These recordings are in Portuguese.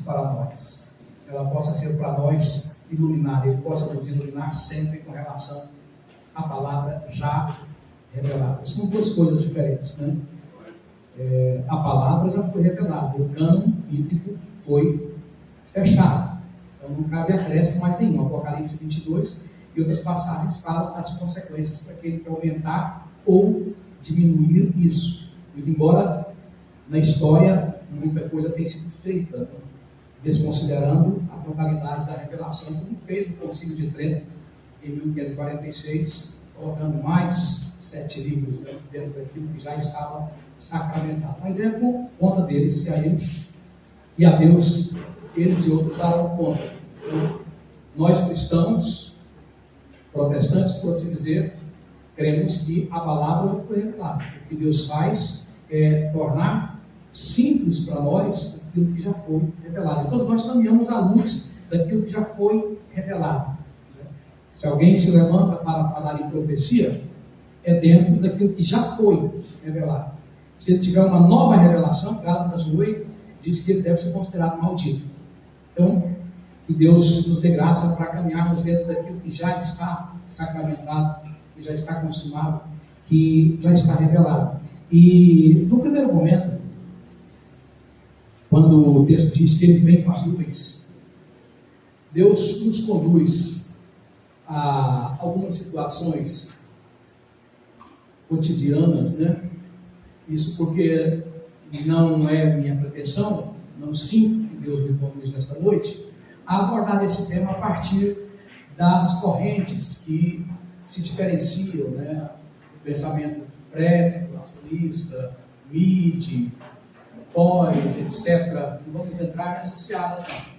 para nós, ela possa ser para nós iluminada, Ele possa nos iluminar sempre com relação à palavra já revelada. São duas coisas diferentes, né? A palavra já foi revelada, o cânon bíblico foi fechado, então não cabe acréscimo mais nenhum. Apocalipse 22 e outras passagens falam das consequências para aquele que aumentar ou diminuir isso. Muito embora na história muita coisa tenha sido feita, né? Desconsiderando a totalidade da revelação, como fez o Concílio de Trento em 1546, colocando mais 7 livros, né, dentro daquilo que já estava sacramentado. Mas é por conta deles, se a eles e a Deus, eles e outros darão conta. Então, nós cristãos, protestantes, por assim dizer, cremos que a palavra já foi revelada. O que Deus faz é tornar simples para nós aquilo que já foi revelado. Então nós caminhamos à luz daquilo que já foi revelado. Se alguém se levanta para falar em profecia, é dentro daquilo que já foi revelado. Se ele tiver uma nova revelação, Gálatas 8 diz que ele deve ser considerado maldito. Então, que Deus nos dê graça para caminharmos dentro daquilo que já está sacramentado, que já está consumado, que já está revelado. E no primeiro momento, quando o texto diz que ele vem com as nuvens, Deus nos conduz a algumas situações cotidianas, né? Isso porque não é minha pretensão, não sinto que Deus me conduz nesta noite, a abordar esse tema a partir das correntes que se diferenciam, né? O pensamento pré-tribulacionista, mid, pós, etc. Não vamos entrar nessas searas, não.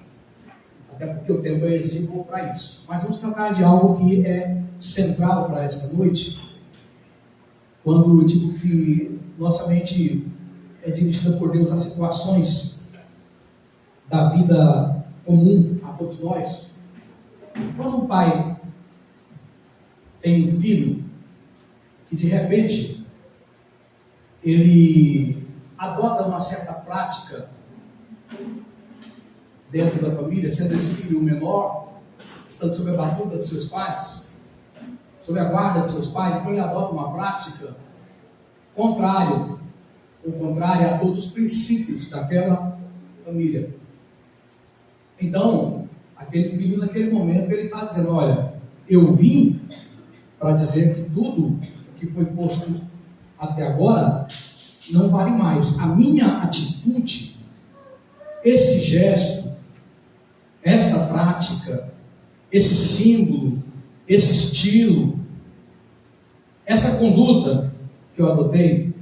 Até porque o tempo é exíguo para isso. Mas vamos tratar de algo que é central para esta noite, quando eu digo que nossa mente é dirigida por Deus a situações da vida comum a todos nós. Quando um pai tem um filho que de repente ele adota uma certa prática dentro da família, sendo esse filho o menor, estando sob a batuta de seus pais, sob a guarda de seus pais, então ele adota uma prática contrária a todos os princípios daquela família. Então, aquele filho naquele momento ele está dizendo: olha, eu vim para dizer que tudo que foi posto até agora não vale mais. A minha atitude, esse gesto, esta prática, esse símbolo, esse estilo, essa conduta que eu adotei,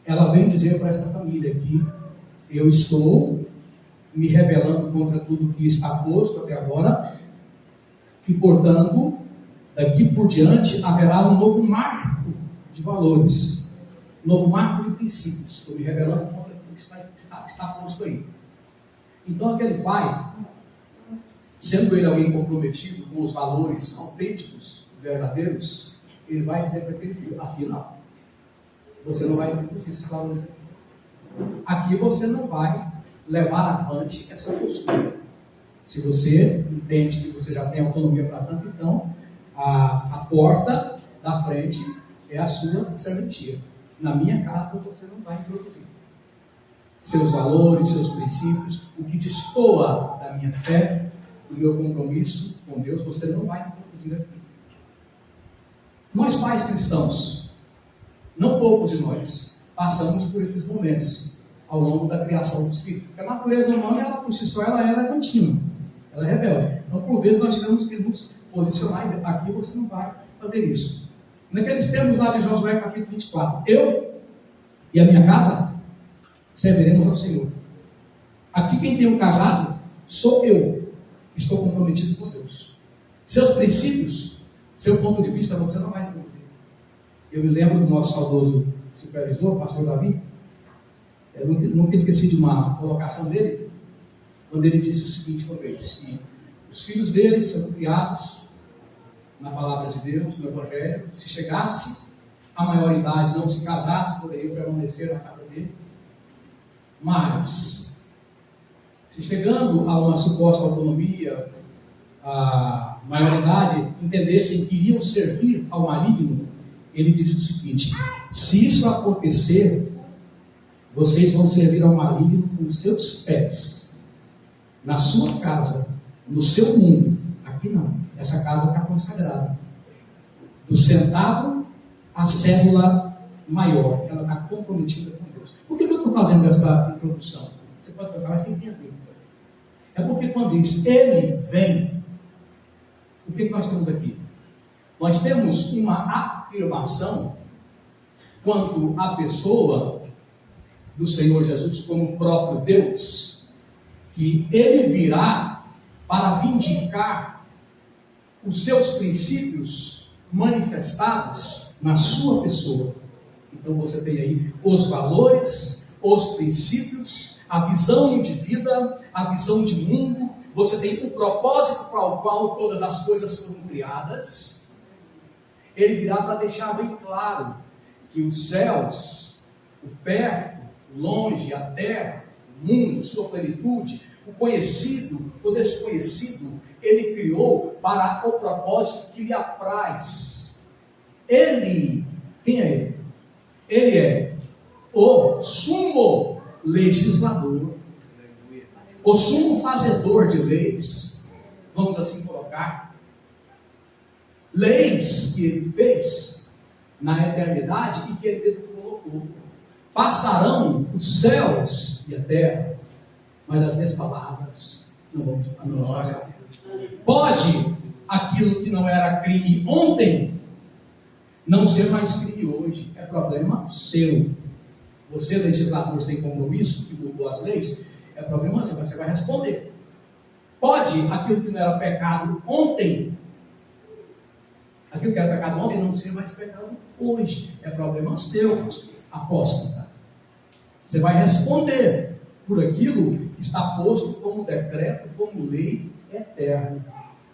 ela vem dizer para esta família que eu estou me rebelando contra tudo que está posto até agora e, portanto, daqui por diante haverá um novo marco de valores, um novo marco de princípios. Estou me rebelando contra tudo que está posto aí. Então aquele pai, sendo ele alguém comprometido com os valores autênticos, verdadeiros, ele vai dizer para aquele filho: aqui não, você não vai introduzir esses valores aqui. Aqui você não vai levar avante essa postura. Se você entende que você já tem autonomia para tanto, então a porta da frente é a sua serventia. Na minha casa você não vai introduzir seus valores, seus princípios, o que destoa da minha fé, do meu compromisso com Deus, você não vai introduzir aqui. Nós pais cristãos, não poucos de nós, passamos por esses momentos ao longo da criação dos filhos, porque a natureza humana, ela por si só, ela é levantina, ela é rebelde. Então, por vezes, nós tivemos que nos posicionar e dizer: aqui você não vai fazer isso. Naqueles termos lá de Josué capítulo 24, eu e a minha casa serviremos ao Senhor. Aqui quem tem um cajado sou eu, que estou comprometido com Deus. Seus princípios, seu ponto de vista, você não vai introduzir. Eu me lembro do nosso saudoso supervisor, pastor Davi. Eu nunca esqueci de uma colocação dele, quando ele disse o seguinte uma vez: que os filhos dele são criados na palavra de Deus, no Evangelho. Se chegasse à maioridade, não se casasse, poderiam permanecer na casa dele. Mas, Se chegando a uma suposta autonomia, a maioridade entendessem que iriam servir ao maligno, ele disse o seguinte: se isso acontecer, vocês vão servir ao maligno com seus pés, na sua casa, no seu mundo. Aqui não, essa casa está consagrada, do centavo à célula maior, ela está comprometida com Deus. Por que eu estou fazendo essa introdução? Você pode perguntar, mas quem tem a ver? É porque quando diz ele vem, o que nós temos aqui? Nós temos uma afirmação quanto à pessoa do Senhor Jesus como próprio Deus, que ele virá para vindicar os seus princípios manifestados na sua pessoa. Então você tem aí os valores, os princípios, a visão de vida, a visão de mundo. Você tem o propósito para o qual todas as coisas foram criadas. Ele virá para deixar bem claro que os céus, o perto, o longe, a terra, o mundo, sua plenitude, o conhecido, o desconhecido, ele criou para o propósito que lhe apraz. Ele, quem é ele? Ele é o sumo legislador, o sumo fazedor de leis, vamos assim colocar. Leis que ele fez na eternidade e que ele mesmo colocou. Passarão os céus e a terra, mas as minhas palavras não vão passar. Pode aquilo que não era crime ontem não ser mais crime hoje. É problema seu. Você, legislador sem compromisso, que mudou as leis, é problema seu, você vai responder. Pode aquilo que não era pecado ontem, aquilo que era pecado ontem não ser mais pecado hoje. É problema seu, apóstata. Você vai responder por aquilo que está posto como decreto, como lei eterna.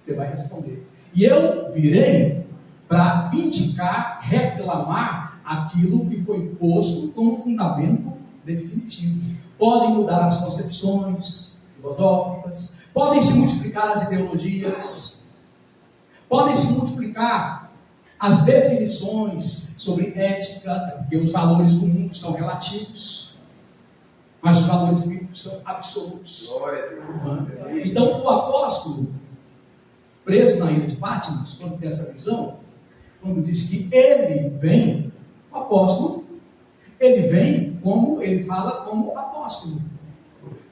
Você vai responder. E eu virei para vindicar, reclamar aquilo que foi posto como fundamento definitivo. Podem mudar as concepções filosóficas, podem se multiplicar as ideologias, podem se multiplicar as definições sobre ética, porque os valores do mundo são relativos, mas os valores bíblicos são absolutos. Então o apóstolo, preso na ilha de Patmos, quando tem essa visão, quando diz que ele vem, o apóstolo, ele vem como, ele fala como apóstolo,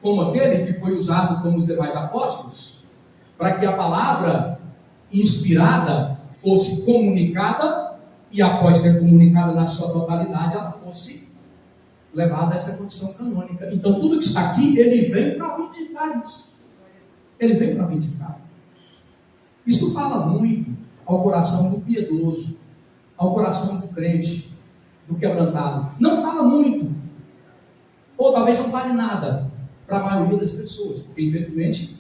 como aquele que foi usado como os demais apóstolos, para que a palavra inspirada fosse comunicada, e após ser comunicada na sua totalidade, ela fosse levada a essa condição canônica. Então tudo que está aqui, ele vem para vindicar isso. Ele vem para vindicar. Isto fala muito ao coração do piedoso, ao coração do crente, do quebrantado. Não fala muito, ou talvez não fale nada para a maioria das pessoas, porque infelizmente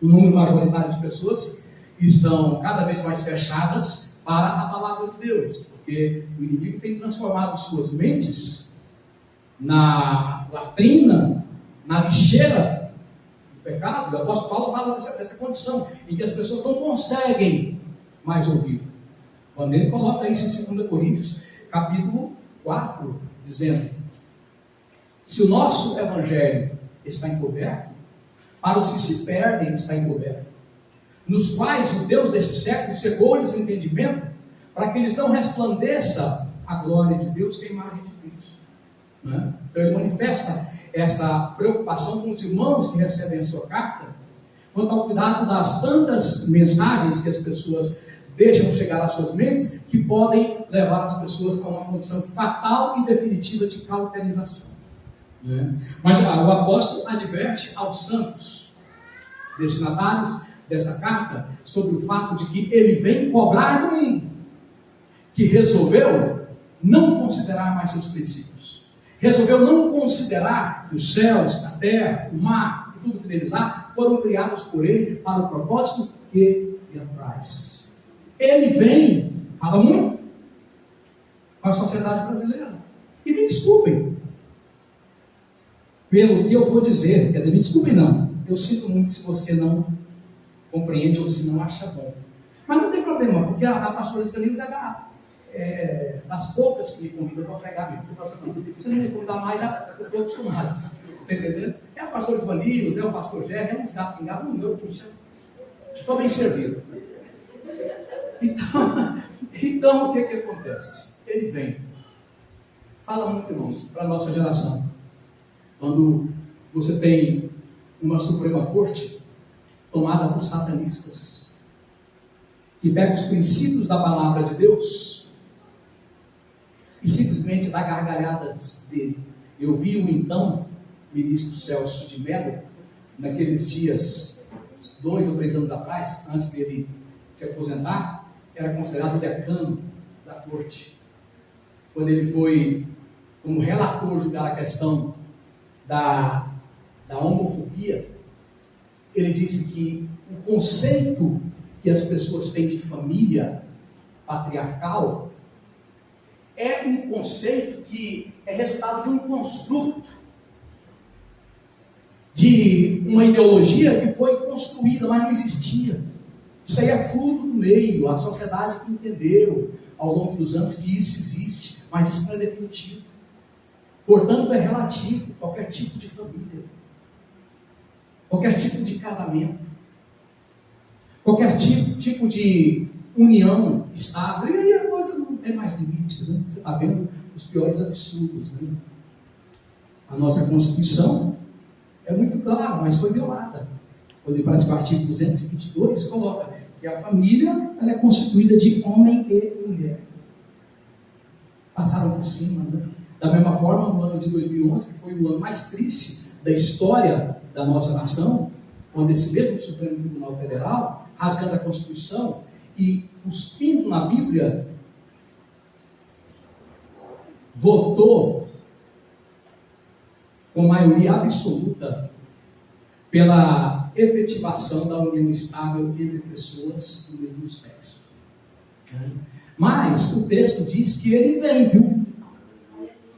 o número majoritário de pessoas estão cada vez mais fechadas para a palavra de Deus, porque o inimigo tem transformado suas mentes na latrina, na lixeira do pecado. O apóstolo Paulo fala dessa condição em que as pessoas não conseguem mais ouvir. Quando ele coloca isso em 2 Coríntios, capítulo 4, dizendo: se o nosso evangelho está encoberto, para os que se perdem está encoberto, nos quais o Deus desse século cegou-lhes o entendimento, para que eles não resplandeça a glória de Deus, que é a imagem de Cristo. Então ele manifesta esta preocupação com os irmãos que recebem a sua carta, quanto ao cuidado das tantas mensagens que as pessoas deixam chegar às suas mentes, que podem levar as pessoas a uma condição fatal e definitiva de cauterização. Mas o apóstolo adverte aos santos destinatários desta carta sobre o fato de que ele vem cobrar do mundo que resolveu não considerar mais seus princípios, resolveu não considerar que os céus, a terra, o mar e tudo que neles há foram criados por ele para o propósito que lhe apraz. Ele vem, fala muito com a sociedade brasileira. E me desculpem, pelo que eu vou dizer. Quer dizer, me desculpe não, eu sinto muito se você não compreende ou se não acha bom. Mas não tem problema, porque a pastora de Livros das poucas que me convidam para pregar Bíblia. Se não me convidar mais, eu estou acostumado. Está entendendo? É a pastora de Livros, é o pastor Jé, é uns gatos pingados, não eu que me chamo. Estou bem servido. Então o que acontece? Ele vem. Fala muito, irmãos, para a nossa geração. Quando você tem uma Suprema Corte tomada por satanistas, que pega os princípios da palavra de Deus e simplesmente dá gargalhadas dele. Eu vi o então ministro Celso de Mello, naqueles dias, 2 ou 3 anos atrás, antes dele se aposentar, era considerado o decano da corte. Quando ele foi, como relator, julgar a questão da homofobia, ele disse que o conceito que as pessoas têm de família patriarcal é um conceito que é resultado de um construto, de uma ideologia que foi construída, mas não existia. Isso aí é fruto do meio, a sociedade entendeu ao longo dos anos que isso existe, mas isso não é definitivo. Portanto, é relativo, qualquer tipo de família, qualquer tipo de casamento, qualquer tipo de união estável, e aí a coisa não tem mais limite, né? Você está vendo os piores absurdos, né? A nossa Constituição é muito clara, mas foi violada. Quando parece que o artigo 222 coloca que a família ela é constituída de homem e mulher. Passaram por cima, né? Da mesma forma, no ano de 2011, que foi o ano mais triste da história da nossa nação, quando esse mesmo Supremo Tribunal Federal, rasgando a Constituição e cuspindo na Bíblia, votou com maioria absoluta pela efetivação da união estável entre pessoas do mesmo sexo. Mas o texto diz que ele vem, viu?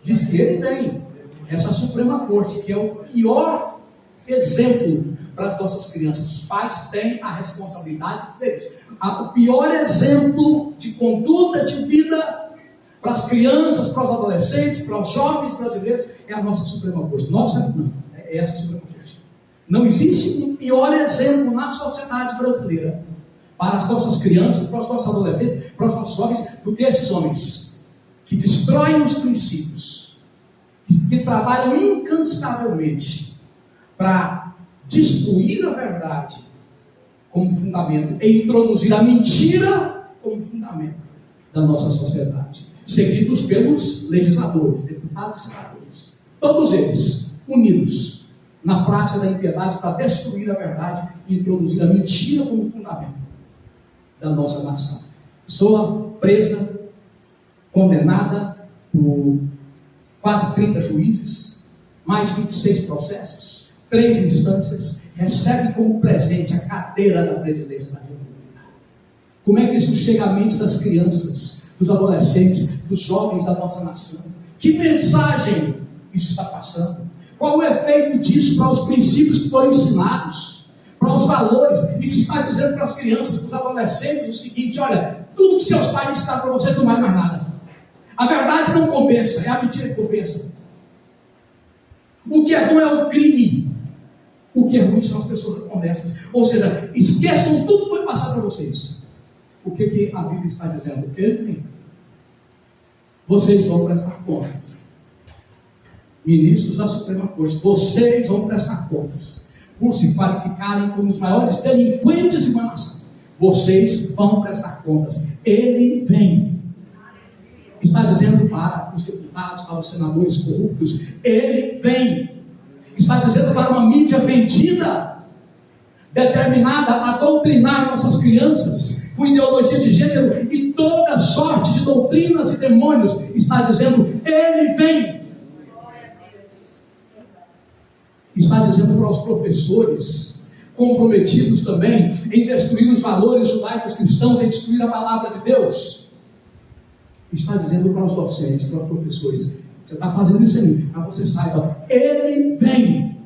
Diz que ele vem. Essa Suprema Corte, que é o pior exemplo para as nossas crianças. Os pais têm a responsabilidade de dizer isso. O pior exemplo de conduta de vida para as crianças, para os adolescentes, para os jovens brasileiros é a nossa Suprema Corte. Nossa, não. É essa Suprema Corte. Não existe um pior exemplo na sociedade brasileira para as nossas crianças, para os nossos adolescentes, para os nossos jovens, do que esses homens que destroem os princípios, que trabalham incansavelmente para destruir a verdade como fundamento e introduzir a mentira como fundamento da nossa sociedade, seguidos pelos legisladores, deputados e senadores, todos eles unidos na prática da impiedade para destruir a verdade e introduzir a mentira como fundamento da nossa nação. Pessoa presa, condenada por quase 30 juízes, mais 26 processos, 3 instâncias, recebe como presente a cadeira da presidência da República. Como é que isso chega à mente das crianças, dos adolescentes, dos jovens da nossa nação? Que mensagem isso está passando? Qual o efeito disso para os princípios que foram ensinados? Para os valores? Isso está dizendo para as crianças, para os adolescentes o seguinte: olha, tudo que seus pais ensinaram para vocês não vale mais nada. A verdade não compensa, é a mentira que compensa. O que é bom é o crime. O que é ruim são as pessoas honestas. Ou seja, esqueçam tudo que foi passado para vocês. O que a Bíblia está dizendo? Vocês vão prestar contas. Ministros da Suprema Corte, vocês vão prestar contas por se qualificarem como os maiores delinquentes de uma nação. Vocês vão prestar contas. Ele vem. Está dizendo para os deputados, para os senadores corruptos, ele vem. Está dizendo para uma mídia vendida, determinada a doutrinar nossas crianças com ideologia de gênero e toda sorte de doutrinas e demônios. Está dizendo, ele vem. Está dizendo para os professores, comprometidos também em destruir os valores judaicos cristãos, em destruir a palavra de Deus. Está dizendo para os docentes, para os professores, Você está fazendo isso aí, mas você saiba, ele vem.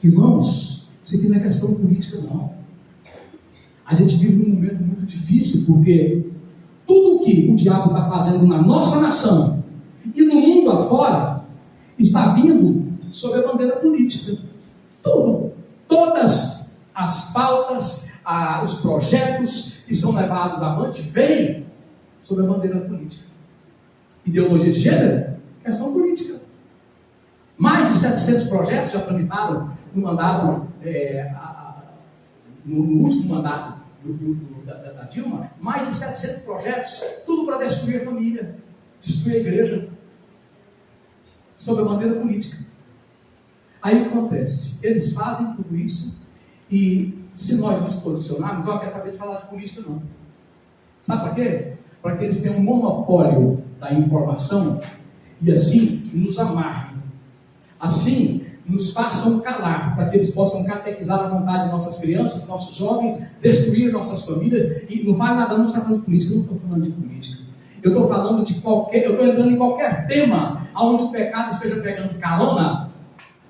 Irmãos, isso aqui não é questão política, não. A gente vive num momento muito difícil, porque tudo que o diabo está fazendo na nossa nação e no mundo afora está vindo sob a bandeira política. Tudo. Todas as pautas, os projetos que são levados avante vêm sob a bandeira política. Ideologia de gênero, questão política. Mais de 700 projetos já tramitaram no mandato, no último mandato da Dilma, mais de 700 projetos, tudo para destruir a família, destruir a igreja, sob a bandeira política. Aí o que acontece? Eles fazem tudo isso, e se nós nos posicionarmos, quer saber de falar de política não. Sabe para quê? Para que eles tenham um monopólio da informação, e assim nos amarrem, assim nos façam calar, para que eles possam catequizar à vontade de nossas crianças, nossos jovens, destruir nossas famílias. E não vale nada, não está falando de política, eu não estou falando de política. Eu estou falando de qualquer, eu estou entrando em qualquer tema onde o pecado esteja pegando carona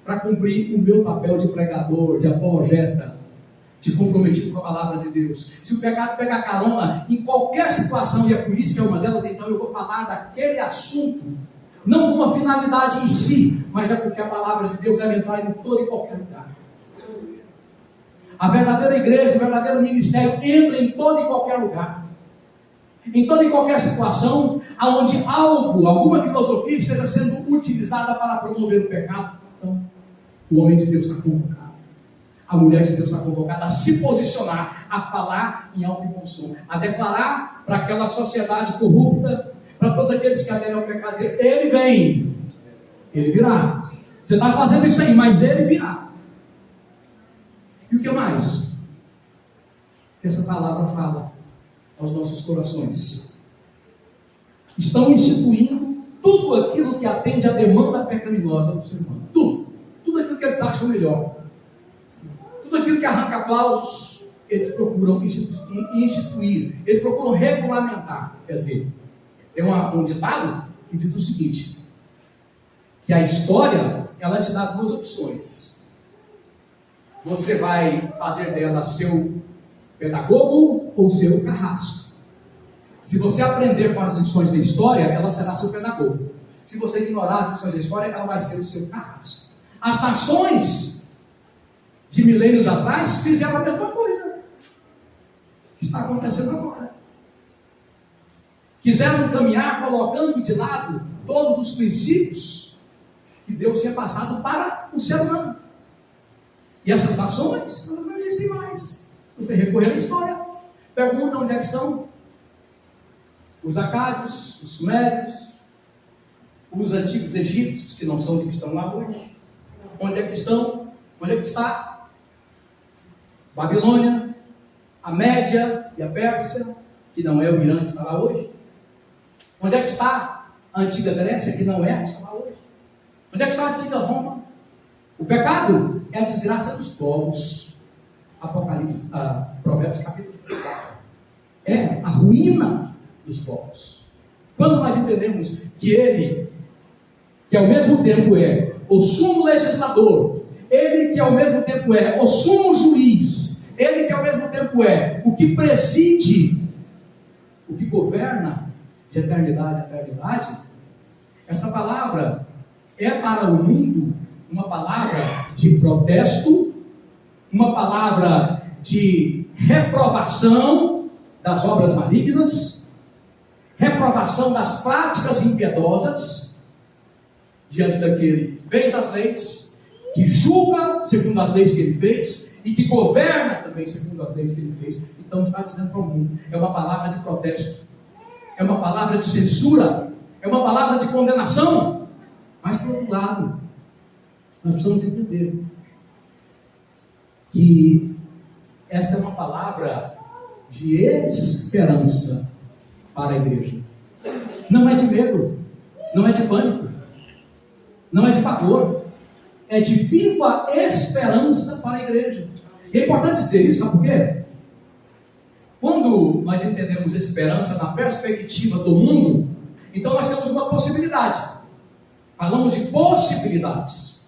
para cumprir o meu papel de pregador, de apologeta, de comprometido com a palavra de Deus. Se o pecado pegar carona em qualquer situação, e a política é uma delas, então eu vou falar daquele assunto, não com uma finalidade em si, mas é porque a palavra de Deus deve entrar em todo e qualquer lugar. A verdadeira igreja, o verdadeiro ministério entra em todo e qualquer lugar. Em toda e qualquer situação onde alguma filosofia esteja sendo utilizada para promover o pecado. Então, o homem de Deus está convocado. A mulher de Deus está convocada a se posicionar, a falar em alto e bom som, a declarar para aquela sociedade corrupta, para todos aqueles que aderem ao pecado, dizer: ele vem, ele virá. Você está fazendo isso aí, mas ele virá. E o que mais? Que essa palavra fala aos nossos corações. Estão instituindo tudo aquilo que atende à demanda pecaminosa do ser humano. Tudo aquilo que eles acham melhor. Tudo aquilo que arranca aplausos, eles procuram instituir. Eles procuram regulamentar. Quer dizer, tem um ditado que diz o seguinte: que a história, ela te dá duas opções. Você vai fazer dela seu pedagogo ou seu carrasco. Se você aprender com as lições da história, ela será seu pedagogo. Se você ignorar as lições da história, ela vai ser o seu carrasco. As nações de milênios atrás fizeram a mesma coisa que está acontecendo agora. Quiseram caminhar colocando de lado todos os princípios que Deus tinha passado para o ser humano. E essas nações, elas não existem mais. Você recorrer à história, pergunta onde é que estão os acádios, os sumérios, os antigos egípcios, que não são os que estão lá hoje. Onde é que estão? Onde é que está Babilônia, a Média e a Pérsia, que não é o Irã que está lá hoje? Onde é que está a antiga Grécia, que não é a que está lá hoje? Onde é que está a antiga Roma? O pecado é a desgraça dos povos. Apocalipse, Provérbios capítulo 4. É a ruína dos povos. Quando nós entendemos que ele, que ao mesmo tempo é o sumo legislador, ele que ao mesmo tempo é o sumo juiz, ele que ao mesmo tempo é o que preside, o que governa de eternidade a eternidade, esta palavra é para o mundo uma palavra de protesto, uma palavra de reprovação das obras malignas, reprovação das práticas impiedosas, diante daquele que fez as leis, que julga segundo as leis que ele fez, e que governa também segundo as leis que ele fez. Então está dizendo para o mundo, é uma palavra de protesto, é uma palavra de censura, é uma palavra de condenação. Mas por outro lado, nós precisamos entender que esta é uma palavra de esperança para a igreja. Não é de medo, não é de pânico, não é de pavor, é de viva esperança para a igreja. E é importante dizer isso, sabe por quê? Quando nós entendemos esperança na perspectiva do mundo, então nós temos uma possibilidade. Falamos de possibilidades.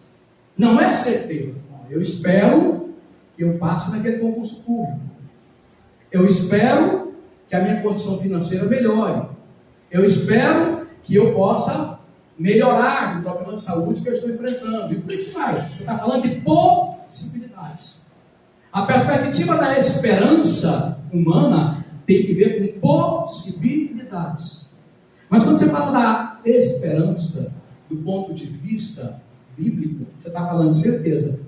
Não é certeza. Eu espero que eu passe naquele concurso público. Eu espero que a minha condição financeira melhore. Eu espero que eu possa melhorar o problema de saúde que eu estou enfrentando. E por isso vai. Você está falando de possibilidades. A perspectiva da esperança humana tem que ver com possibilidades. Mas quando você fala da esperança do ponto de vista bíblico, você está falando de certeza.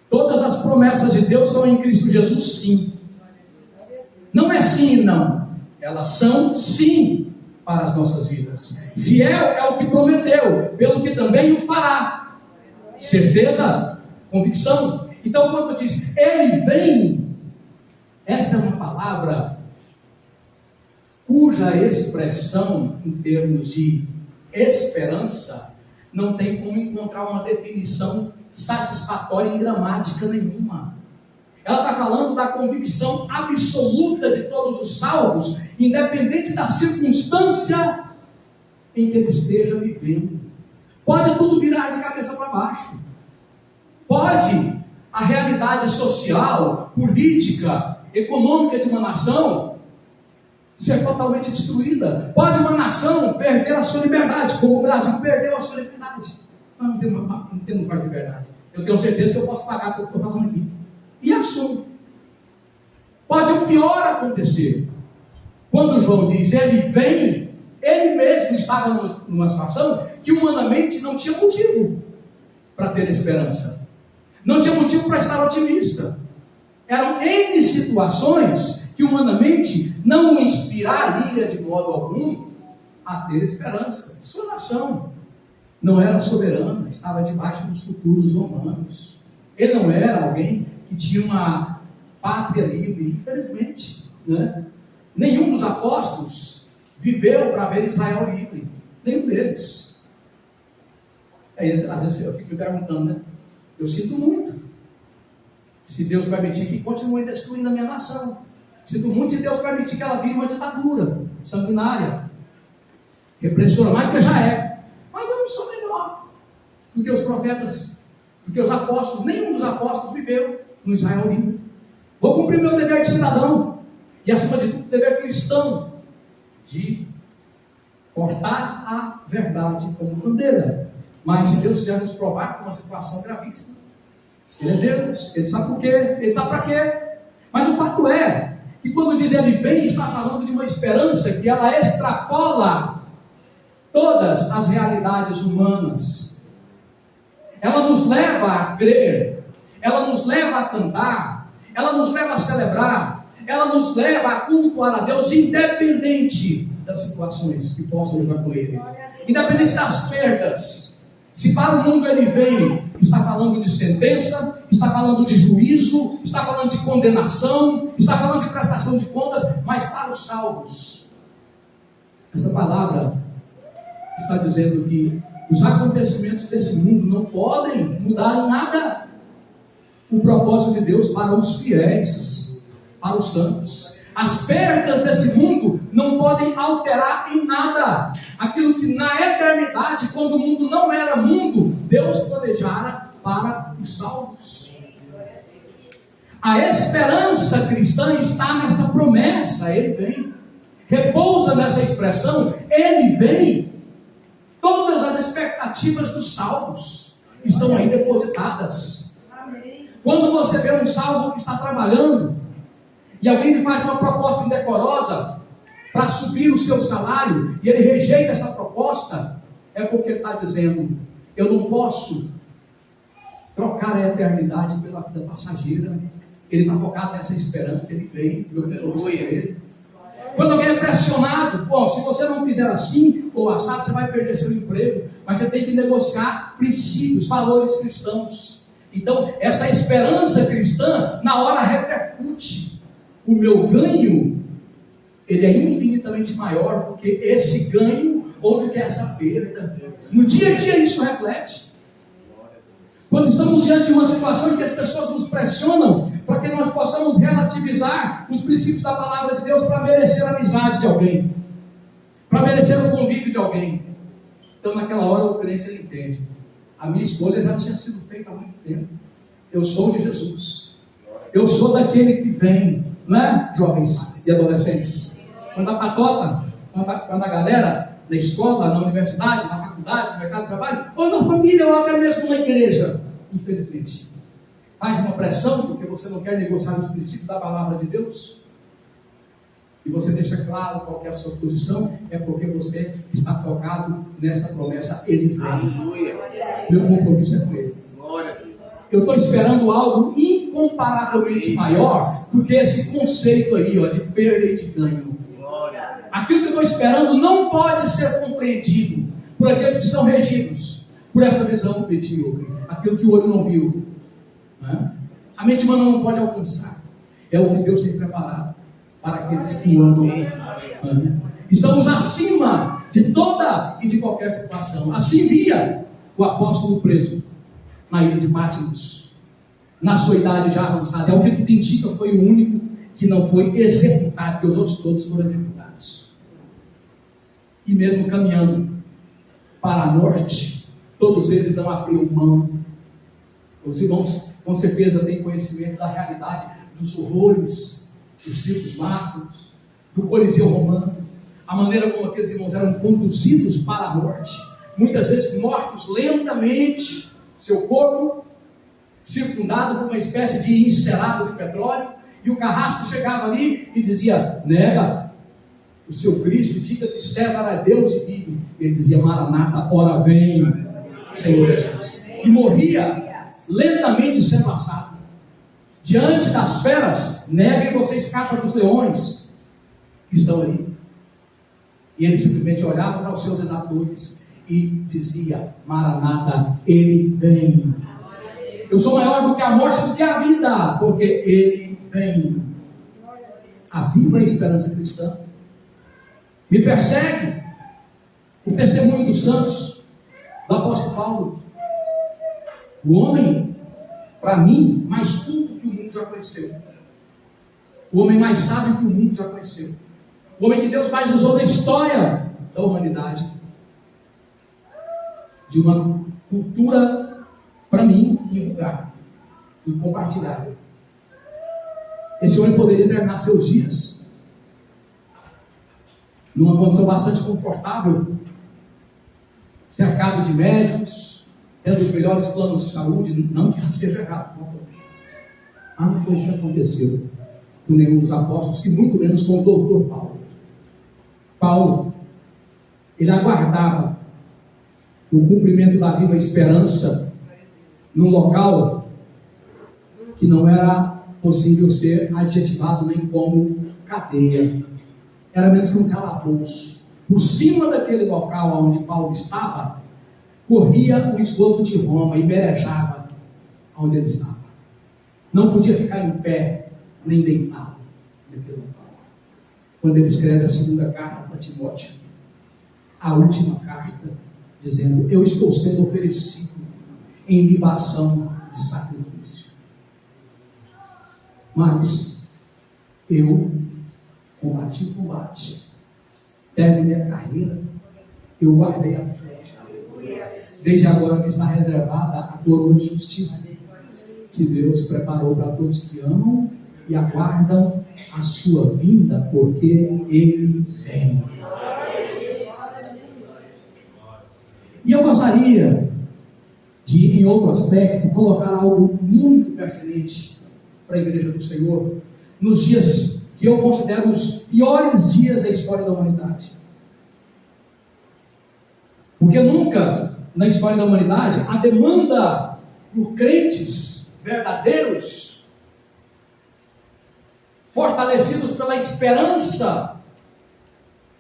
Todas as promessas de Deus são em Cristo Jesus, sim. Não é sim e não. Elas são sim para as nossas vidas. Fiel é o que prometeu, pelo que também o fará. Certeza, convicção. Então, quando diz, ele vem, esta é uma palavra cuja expressão, em termos de esperança, não tem como encontrar uma definição satisfatória em gramática nenhuma. Ela está falando da convicção absoluta de todos os salvos, independente da circunstância em que ele esteja vivendo. Pode tudo virar de cabeça para baixo. Pode a realidade social, política, econômica de uma nação ser totalmente destruída. Pode uma nação perder a sua liberdade, como o Brasil perdeu a sua liberdade. Nós não temos mais liberdade. Eu tenho certeza que eu posso pagar pelo que eu estou falando aqui. E assumo. Pode o pior acontecer. Quando João diz, ele vem, ele mesmo estava numa situação que humanamente não tinha motivo para ter esperança. Não tinha motivo para estar otimista. Eram N situações que humanamente não o inspiraria de modo algum a ter esperança. Sua nação não era soberana, estava debaixo dos futuros romanos. Ele não era alguém que tinha uma pátria livre, infelizmente, né? Nenhum dos apóstolos viveu para ver Israel livre, nenhum deles. Aí, às vezes eu fico me perguntando, né? Eu sinto muito, se Deus permitir que continue destruindo a minha nação. Sinto muito se Deus permitir que ela vire uma ditadura sanguinária, repressora, mais que já é. Mas eu não sou melhor do que os profetas, do que os apóstolos. Nenhum dos apóstolos viveu no Israel livre. Vou cumprir meu dever de cidadão e, acima de tudo, dever cristão de cortar a verdade como bandeira. Mas se Deus quiser nos provar com uma situação gravíssima, Ele é Deus, Ele sabe por quê, Ele sabe para quê. Mas o fato é que quando diz ele vem, está falando de uma esperança que ela extrapola todas as realidades humanas. Ela nos leva a crer, ela nos leva a cantar, ela nos leva a celebrar, ela nos leva a cultuar a Deus, independente das situações que possam nos acolher, independente das perdas. Se para o mundo ele vem, está falando de sentença, está falando de juízo, está falando de condenação, está falando de prestação de contas, mas para os salvos, essa palavra está dizendo que os acontecimentos desse mundo não podem mudar em nada o propósito de Deus para os fiéis, para os santos. As perdas desse mundo não podem alterar em nada aquilo que na eternidade, quando o mundo não era mundo, Deus planejara para os salvos. A esperança cristã está nesta promessa, ele vem. Repousa nessa expressão, ele vem. Todas as expectativas dos salvos estão aí depositadas. Quando você vê um salvo que está trabalhando e alguém lhe faz uma proposta indecorosa para subir o seu salário e ele rejeita essa proposta, é porque ele está dizendo: eu não posso trocar a eternidade pela vida passageira. Ele está focado nessa esperança, ele vem, Quando alguém é pressionado, bom, se você não fizer assim ou assado, você vai perder seu emprego, mas você tem que negociar princípios, valores cristãos. Então, essa esperança cristã, na hora repercute. O meu ganho, ele é infinitamente maior do que esse ganho ou do que essa perda. No dia a dia isso reflete. Quando estamos diante de uma situação em que as pessoas nos pressionam para que nós possamos relativizar os princípios da palavra de Deus para merecer a amizade de alguém, para merecer o convívio de alguém. Então naquela hora o crente ele entende. A minha escolha já tinha sido feita há muito tempo. Eu sou de Jesus. Eu sou daquele que vem, não é, jovens e adolescentes? Quando a patota, quando a galera, na escola, na universidade, na faculdade, no mercado de trabalho, ou na família, ou até mesmo na igreja, infelizmente, faz uma pressão porque você não quer negociar os princípios da palavra de Deus, e você deixa claro qual é a sua posição, é porque você está focado nessa promessa. Ele vem. Aleluia. Meu compromisso é com ele. Glória a Deus. Eu estou esperando algo incomparavelmente maior do que esse conceito aí, ó, de perda e de ganho. Glória. Aquilo que eu estou esperando não pode ser compreendido por aqueles que são regidos por esta visão medíocre. Aquilo que o olho não viu, né? A mente humana não pode alcançar. É o que Deus tem preparado para aqueles que o amam. Estamos acima de toda e de qualquer situação. Assim via o apóstolo preso na ilha de Patmos, na sua idade já avançada. É o que tudo indica, foi o único que não foi executado, porque os outros todos foram executados. E mesmo caminhando para a morte, todos eles não abriram mão. Os irmãos com certeza têm conhecimento da realidade dos horrores, dos circos máximos, do Coliseu Romano, a maneira como aqueles irmãos eram conduzidos para a morte, muitas vezes mortos lentamente, seu corpo circundado por uma espécie de encerado de petróleo, e o carrasco chegava ali e dizia: nega o seu Cristo, diga que César é Deus e vive. Ele dizia: Maranata, ora vem, Senhor Jesus. E morria lentamente sendo assado. Diante das feras, nega e você escapa dos leões que estão ali. E ele simplesmente olhava para os seus exatores e dizia: Maranata, ele vem. Eu sou maior do que a morte, do que a vida, porque ele vem. A viva esperança cristã me persegue. O testemunho dos santos, do apóstolo Paulo. O homem, para mim, mais culto que o mundo já conheceu. O homem mais sábio que o mundo já conheceu. O homem que Deus mais usou na história da humanidade. De uma cultura, para mim, divulgar e compartilhar. Esse homem poderia terminar seus dias numa condição bastante confortável, cercado de médicos, tendo os melhores planos de saúde. Não que isso seja errado, não foi isso que aconteceu com nenhum dos apóstolos, e muito menos com o doutor Paulo. Paulo, ele aguardava o cumprimento da viva esperança num local que não era possível ser adjetivado nem como cadeia, era menos que um calabouço. Por cima daquele local onde Paulo estava, corria o esgoto de Roma e merejava onde ele estava. Não podia ficar em pé, nem deitado naquele local. Quando ele escreve a segunda carta para Timóteo, a última carta, dizendo: eu estou sendo oferecido em libação de sacrifício, mas eu combati o combate, terminei a carreira, eu guardei a fé. Desde agora que está reservada a coroa de justiça que Deus preparou para todos que amam e aguardam a sua vinda, porque Ele vem. E eu gostaria de, em outro aspecto, colocar algo muito pertinente para a Igreja do Senhor, nos dias que eu considero os piores dias da história da humanidade. Porque nunca na história da humanidade a demanda por crentes verdadeiros, fortalecidos pela esperança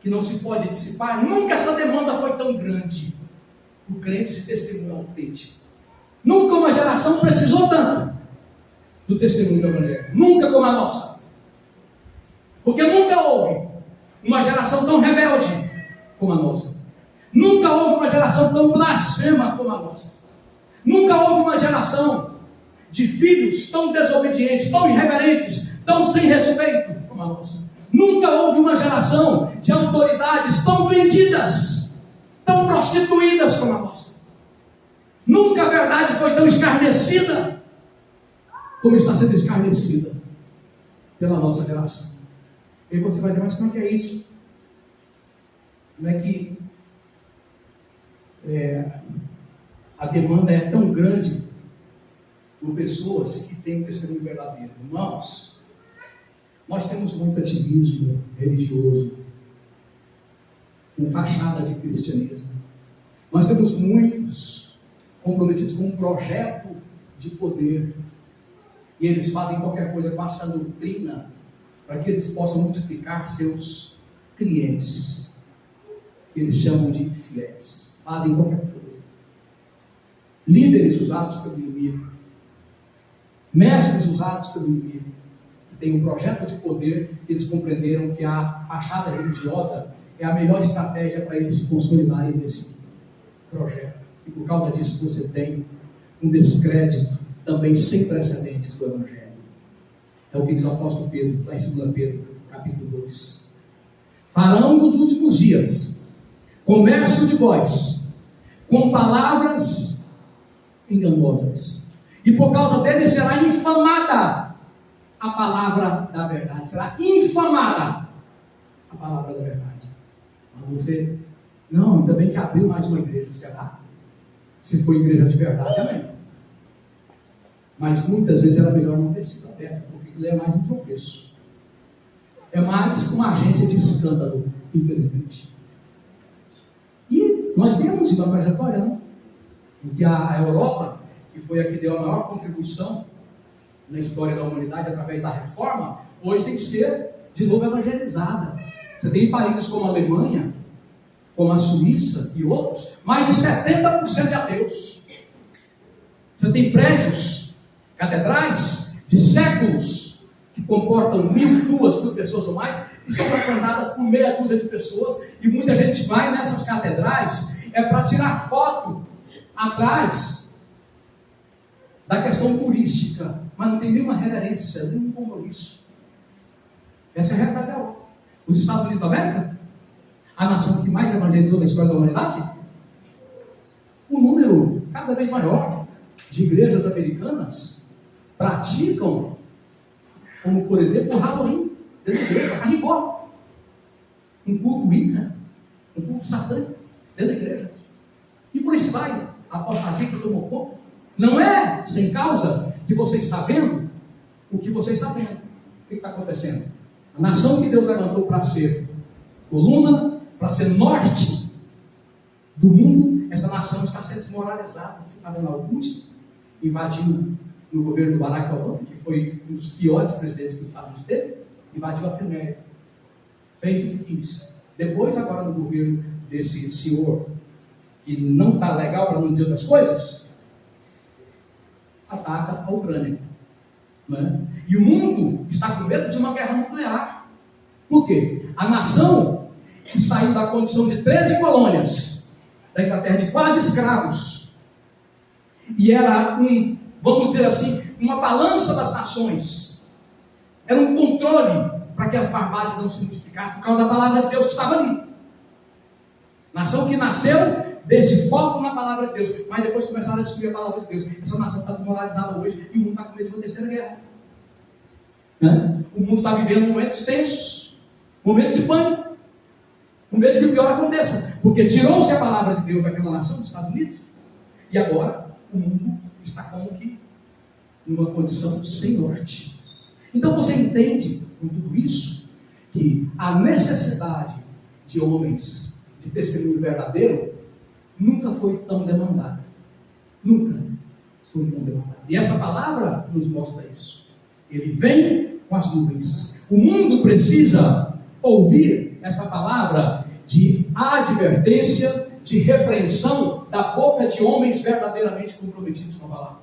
que não se pode dissipar, nunca essa demanda foi tão grande por crentes e testemunho autêntico. Nunca uma geração precisou tanto do testemunho do Evangelho, nunca como a nossa, porque nunca houve uma geração tão rebelde como a nossa. Nunca houve uma geração tão blasfema como a nossa. Nunca houve uma geração de filhos tão desobedientes, tão irreverentes, tão sem respeito como a nossa. Nunca houve uma geração de autoridades tão vendidas, tão prostituídas como a nossa. Nunca a verdade foi tão escarnecida como está sendo escarnecida pela nossa geração. E aí você vai dizer, mas como é que é isso? Como é que a demanda é tão grande por pessoas que têm o testemunho verdadeiro? Irmãos, nós temos muito ativismo religioso com fachada de cristianismo. Nós temos muitos comprometidos com um projeto de poder, e eles fazem qualquer coisa com essa doutrina para que eles possam multiplicar seus clientes. Eles chamam de fiéis. Fazem qualquer coisa. Líderes usados pelo inimigo, mestres usados pelo inimigo, que têm um projeto de poder. Eles compreenderam que a fachada religiosa é a melhor estratégia para eles se consolidarem nesse projeto. E por causa disso você tem um descrédito também sem precedentes do Evangelho. É o que diz o apóstolo Pedro, lá em 2 Pedro, capítulo 2. Farão nos últimos dias comércio de vós, com palavras enganosas. E por causa dele será infamada a palavra da verdade. Será infamada a palavra da verdade. Mas você, não, ainda bem que abriu mais uma igreja, será? Se for igreja de verdade, amém. Mas muitas vezes era melhor não ter sido aberta, porque ele é mais um tropeço. É mais uma agência de escândalo, infelizmente. E nós temos uma trajetória, não? Em que a Europa, que foi a que deu a maior contribuição na história da humanidade através da reforma, hoje tem que ser de novo evangelizada. Você tem países como a Alemanha, como a Suíça e outros, mais de 70% de ateus. Você tem prédios, catedrais de séculos, que comportam 1.000, 2.000 pessoas ou mais, e são frequentadas por meia dúzia de pessoas, e muita gente vai nessas catedrais para tirar foto atrás da questão turística, mas não tem nenhuma reverência, nenhum compromisso. Essa é a realidade da Europa. Os Estados Unidos da América, a nação que mais evangelizou na história da humanidade, o número cada vez maior de igrejas americanas praticam, como por exemplo o Halloween dentro da igreja, a rigor, um culto Wicca, um culto satânico dentro da igreja, e por isso vai, a apostasia que tomou conta. Não é sem causa que você está vendo o que você está vendo. O que está acontecendo? A nação que Deus levantou para ser coluna, para ser norte do mundo, essa nação está sendo desmoralizada. Você está vendo algum invadiu no governo do Barack Obama, que foi um dos piores presidentes que os Estados Unidos teve, invadiu a Crimeia, fez o que quis. Depois, agora no governo desse senhor, que não está legal para não dizer outras coisas, ataca a Ucrânia. Né? E o mundo está com medo de uma guerra nuclear. Por quê? A nação que saiu da condição de 13 colônias da Inglaterra, de quase escravos, e era vamos dizer assim, uma balança das nações, era um controle para que as barbáries não se multiplicassem por causa da palavra de Deus que estava ali. Nação que nasceu desse foco na palavra de Deus, mas depois começaram a destruir a palavra de Deus. Essa nação está desmoralizada hoje e o mundo está com medo de uma terceira guerra. Né? O mundo está vivendo momentos tensos, momentos de pânico, com medo de que o pior aconteça, porque tirou-se a palavra de Deus daquela nação, dos Estados Unidos, e agora o mundo está como que numa condição sem norte. Então você entende com tudo isso que a necessidade de homens de testemunho verdadeiro nunca foi tão demandada. Nunca foi tão demandada. E essa palavra nos mostra isso. Ele vem com as nuvens. O mundo precisa ouvir esta palavra de advertência, de repreensão da boca de homens verdadeiramente comprometidos com a palavra.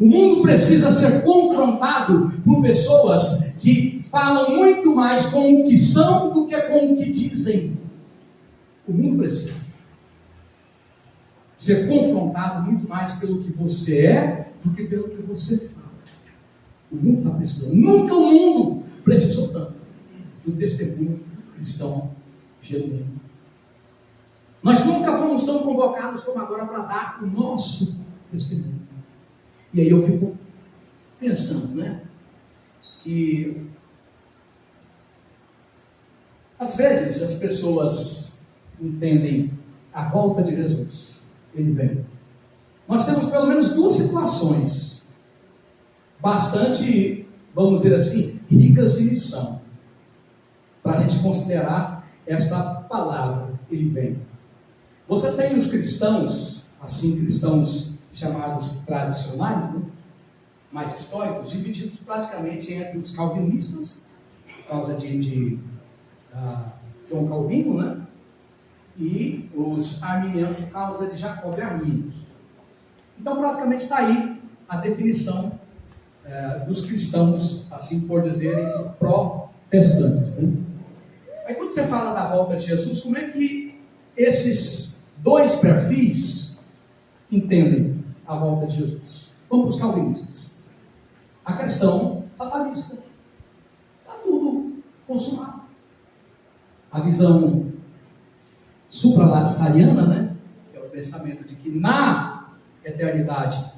O mundo precisa ser confrontado por pessoas que falam muito mais com o que são do que com o que dizem. O mundo precisa ser confrontado muito mais pelo que você é do que pelo que você fala. O mundo está precisando. Nunca o mundo precisou tanto do testemunho cristão genuíno. Nós nunca fomos tão convocados como agora para dar o nosso testemunho. E aí eu fico pensando, né? Que às vezes as pessoas entendem a volta de Jesus. Ele vem. Nós temos pelo menos duas situações bastante, vamos dizer assim, ricas de lição, para a gente considerar esta palavra, ele vem. Você tem os cristãos, assim, cristãos chamados tradicionais, né? Mais históricos, divididos praticamente entre os calvinistas, por causa de João Calvino, né? E os arminianos, por causa de Jacob e Armínio. Então, praticamente está aí a definição dos cristãos, assim por dizerem, protestantes, né? Aí, quando você fala da volta de Jesus, como é que esses dois perfis entendem a volta de Jesus? Vamos para os calvinistas. A questão fatalista. Está tudo consumado. A visão supralapsariana, né? Que é o pensamento de que na eternidade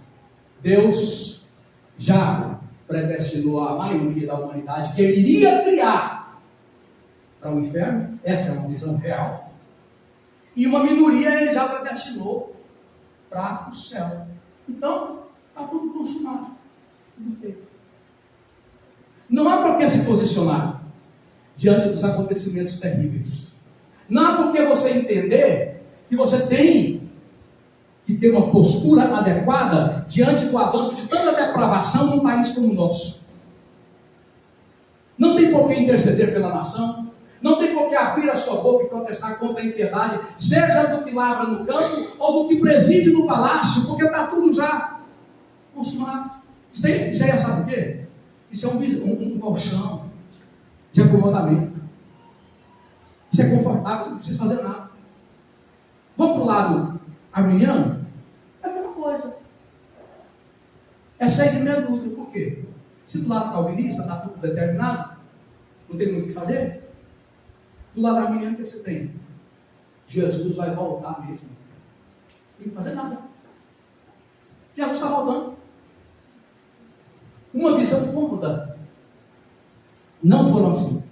Deus já predestinou a maioria da humanidade que ele iria criar para o inferno. Essa é uma visão real. E uma minoria ele já predestinou para o céu. Então, está tudo consumado, tudo feito. Não há por que se posicionar diante dos acontecimentos terríveis. Não há por que você entender que você tem que ter uma postura adequada diante do avanço de tanta depravação num país como o nosso. Não tem por que interceder pela nação. Não tem por que abrir a sua boca e protestar contra a impiedade, seja do que lavra no campo ou do que preside no palácio, porque está tudo já consumado. Isso aí sabe o quê? Isso é um colchão de acomodamento. Isso é confortável, não precisa fazer nada. Vamos para o lado arminiano? É a mesma coisa. É 6,5 dúzia. Por quê? Se do lado calvinista está tudo determinado, não tem muito o que fazer. Do lado arminiano, o que você tem? Jesus vai voltar mesmo. Não tem que fazer nada. Jesus está voltando. Uma visão cômoda. Não foram assim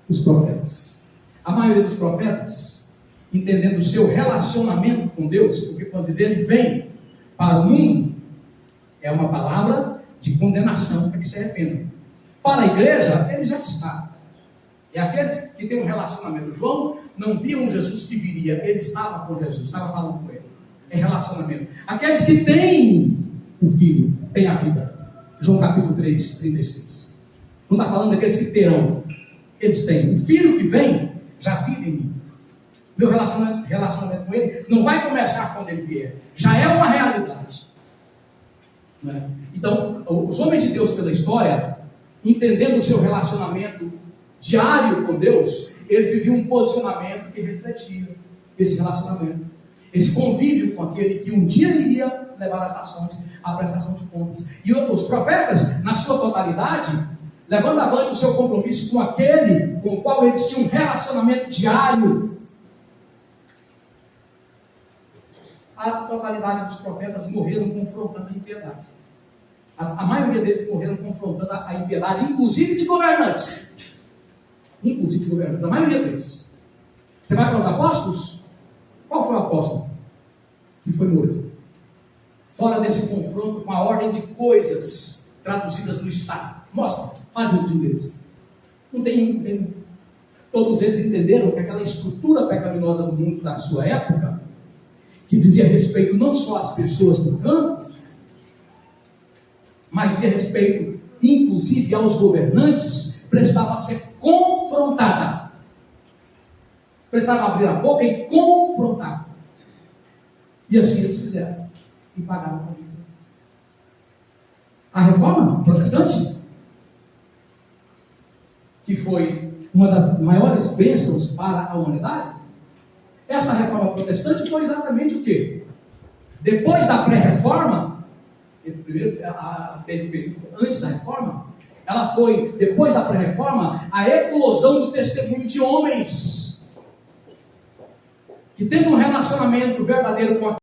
os profetas. A maioria dos profetas, entendendo o seu relacionamento com Deus, porque quando dizer ele vem para o mundo, é uma palavra de condenação para que se arrependam. Para a igreja, ele já está. E aqueles que têm um relacionamento, João não viam Jesus que viria, ele estava com Jesus, estava falando com ele. É relacionamento. Aqueles que têm o Filho, têm a vida. João capítulo 3, 36. Não está falando daqueles que terão. Eles têm. O Filho que vem, já vive em mim. Meu relacionamento com ele não vai começar quando ele vier. Já é uma realidade. Não é? Então, os homens de Deus pela história, entendendo o seu relacionamento diário com Deus, eles viviam um posicionamento que refletia esse relacionamento, esse convívio com aquele que um dia iria levar as nações à prestação de contas. E os profetas, na sua totalidade, levando avante o seu compromisso com aquele com o qual eles tinham um relacionamento diário. A totalidade dos profetas morreram confrontando a impiedade. A maioria deles morreram confrontando a impiedade, inclusive de governantes. A maioria deles. Você vai para os apóstolos? Qual foi o apóstolo que foi morto? Fora desse confronto com a ordem de coisas traduzidas no Estado. Mostra, faz um deles. Não tem. Todos eles entenderam que aquela estrutura pecaminosa do mundo da sua época, que dizia respeito não só às pessoas do campo, mas dizia respeito, inclusive, aos governantes, precisava ser confrontada. Precisava abrir a boca e confrontar. E assim eles fizeram. E pagaram a vida. A reforma protestante, que foi uma das maiores bênçãos para a humanidade, esta reforma protestante foi exatamente o quê? Depois da pré-reforma, antes da reforma, ela foi, depois da pré-reforma, a eclosão do testemunho de homens que teve um relacionamento verdadeiro com a